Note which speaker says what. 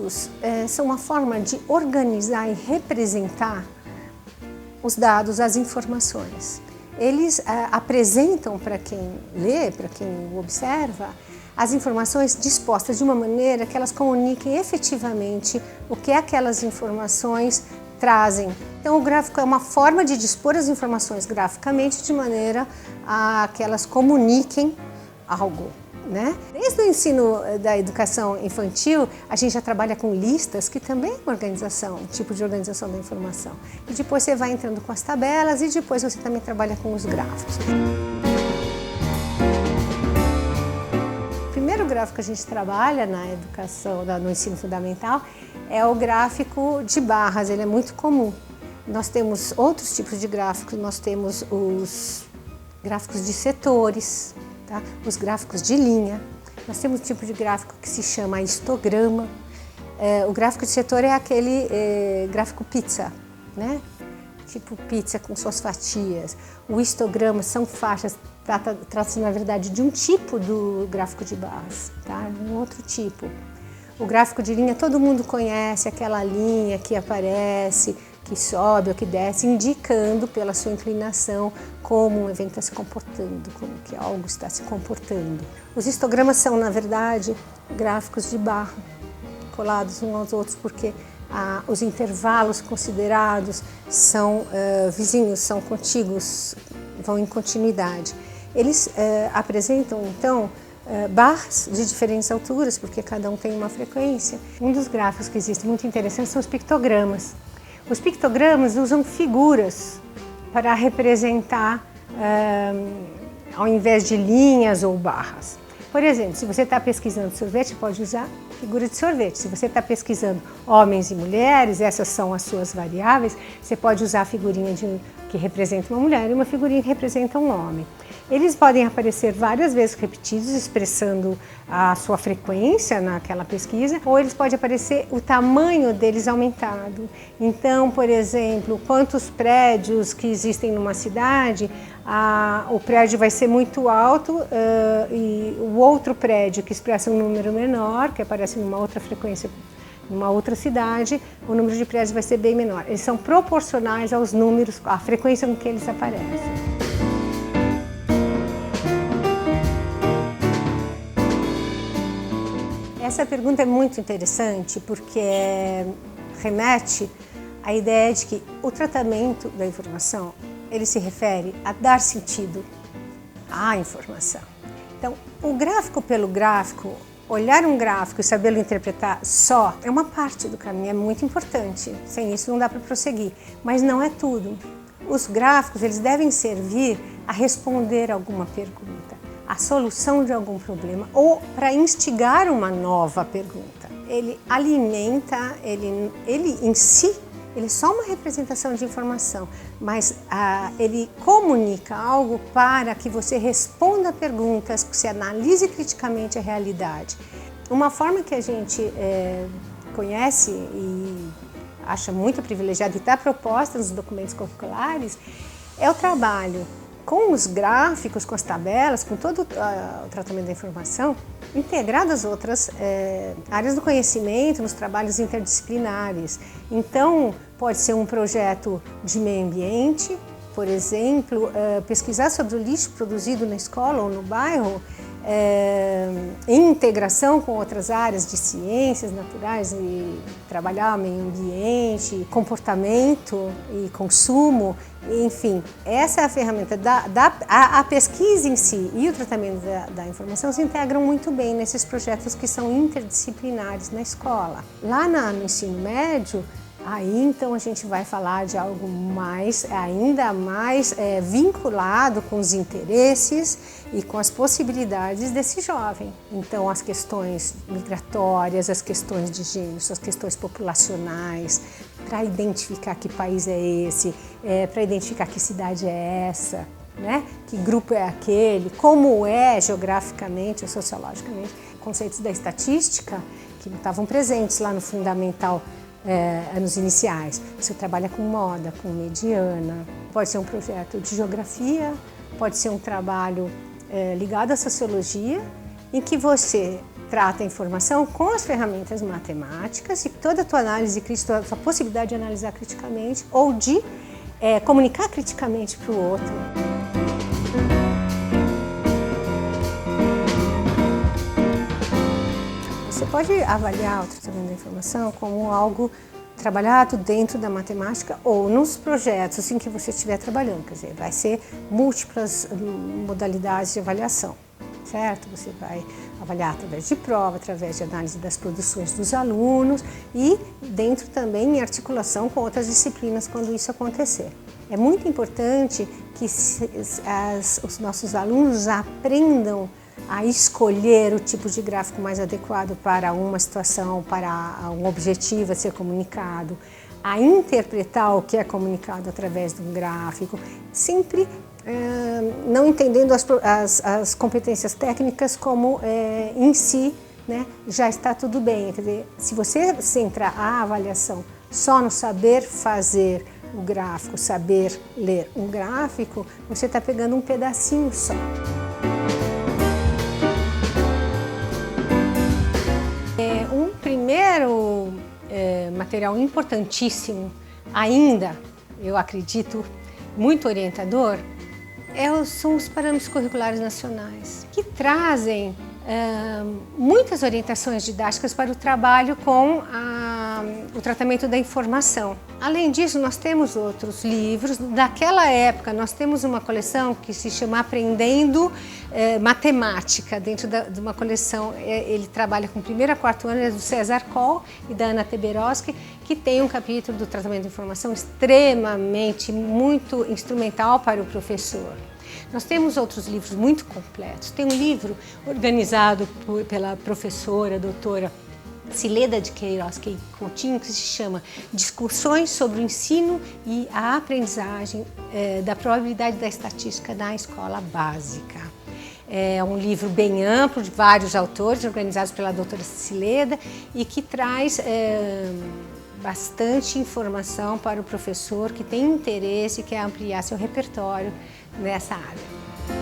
Speaker 1: gráficos são uma forma de organizar e representar os dados, as informações. Eles apresentam para quem lê, para quem observa, as informações dispostas de uma maneira que elas comuniquem efetivamente o que aquelas informações trazem. Então, o gráfico é uma forma de dispor as informações graficamente de maneira a que elas comuniquem algo, né? Desde o ensino da educação infantil, a gente já trabalha com listas, que também é uma organização, um tipo de organização da informação. E depois você vai entrando com as tabelas e depois você também trabalha com os gráficos. O primeiro gráfico que a gente trabalha na educação, no ensino fundamental, é o gráfico de barras. Ele é muito comum. Nós temos outros tipos de gráficos, nós temos os gráficos de setores, tá? Os gráficos de linha. Nós temos um tipo de gráfico que se chama histograma. O gráfico de setor é aquele gráfico pizza, né? Tipo pizza com suas fatias. O histograma são faixas, trata-se na verdade de um tipo do gráfico de barras, tá? Um outro tipo. O gráfico de linha todo mundo conhece, aquela linha que aparece, que sobe ou que desce, indicando pela sua inclinação como um evento está se comportando, como que algo está se comportando. Os histogramas são, na verdade, gráficos de barra, colados uns aos outros, porque os intervalos considerados são vizinhos, são contíguos, vão em continuidade. Eles apresentam, então, barras de diferentes alturas, porque cada um tem uma frequência. Um dos gráficos que existe muito interessante são os pictogramas. Os pictogramas usam figuras para representar, ao invés de linhas ou barras. Por exemplo, se você está pesquisando sorvete, pode usar figura de sorvete. Se você está pesquisando homens e mulheres, essas são as suas variáveis, você pode usar a figurinha que representa uma mulher e uma figurinha que representa um homem. Eles podem aparecer várias vezes repetidos, expressando a sua frequência naquela pesquisa, ou eles podem aparecer o tamanho deles aumentado. Então, por exemplo, quantos prédios que existem numa cidade, o prédio vai ser muito alto e o outro prédio que expressa um número menor, que aparece numa outra frequência, numa outra cidade, o número de prédios vai ser bem menor. Eles são proporcionais aos números, à frequência com que eles aparecem. Essa pergunta é muito interessante porque remete à ideia de que o tratamento da informação, ele se refere a dar sentido à informação. Então, o gráfico pelo gráfico, olhar um gráfico e sabê-lo interpretar só, é uma parte do caminho, é muito importante. Sem isso não dá para prosseguir, mas não é tudo. Os gráficos, eles devem servir a responder alguma pergunta, a solução de algum problema ou para instigar uma nova pergunta. Ele alimenta, ele em si, ele é só uma representação de informação, mas ele comunica algo para que você responda perguntas, que você analise criticamente a realidade. Uma forma que a gente conhece e acha muito privilegiada e está proposta nos documentos curriculares é o trabalho com os gráficos, com as tabelas, com todo o tratamento da informação, integrado às outras áreas do conhecimento, nos trabalhos interdisciplinares. Então, pode ser um projeto de meio ambiente, por exemplo, pesquisar sobre o lixo produzido na escola ou no bairro, em integração com outras áreas de ciências naturais e trabalhar meio ambiente, comportamento e consumo, enfim, essa é a ferramenta. A pesquisa em si e o tratamento da informação se integram muito bem nesses projetos que são interdisciplinares na escola. Lá no ensino médio, aí então a gente vai falar de algo ainda mais vinculado com os interesses e com as possibilidades desse jovem. Então as questões migratórias, as questões de gênero, as questões populacionais, para identificar que país é esse, para identificar que cidade é essa, né? Que grupo é aquele, como é geograficamente ou sociologicamente. Conceitos da estatística que estavam presentes lá no fundamental, anos iniciais. Você trabalha com moda, com mediana, pode ser um projeto de geografia, pode ser um trabalho ligado à sociologia, em que você trata a informação com as ferramentas matemáticas e toda a tua análise crítica, a tua possibilidade de analisar criticamente ou de comunicar criticamente para o outro. Você pode avaliar o tratamento da informação como algo trabalhado dentro da matemática ou nos projetos em que você estiver trabalhando, quer dizer, vai ser múltiplas modalidades de avaliação, certo? Você vai avaliar através de prova, através de análise das produções dos alunos e dentro também em articulação com outras disciplinas quando isso acontecer. É muito importante que os nossos alunos aprendam a escolher o tipo de gráfico mais adequado para uma situação, para um objetivo a ser comunicado, a interpretar o que é comunicado através de um gráfico, sempre não entendendo as competências técnicas como em si, né, já está tudo bem. Quer dizer, se você centrar a avaliação só no saber fazer o gráfico, saber ler um gráfico, você está pegando um pedacinho só. Um primeiro material importantíssimo, ainda, eu acredito, muito orientador, são os parâmetros curriculares nacionais, que trazem muitas orientações didáticas para o trabalho com o tratamento da informação. Além disso, nós temos outros livros. Daquela época, nós temos uma coleção que se chama Aprendendo Matemática, dentro de uma coleção. Ele trabalha com o primeiro a quarto ano, é do César Coll e da Ana Teberoski, que tem um capítulo do tratamento da informação extremamente, muito instrumental para o professor. Nós temos outros livros muito completos. Tem um livro organizado pela professora, doutora Cileda de Queiroz Coutinho, que se chama Discussões sobre o Ensino e a Aprendizagem da Probabilidade da Estatística na Escola Básica. É um livro bem amplo, de vários autores, organizados pela doutora Cileda, e que traz bastante informação para o professor que tem interesse e quer ampliar seu repertório nessa área.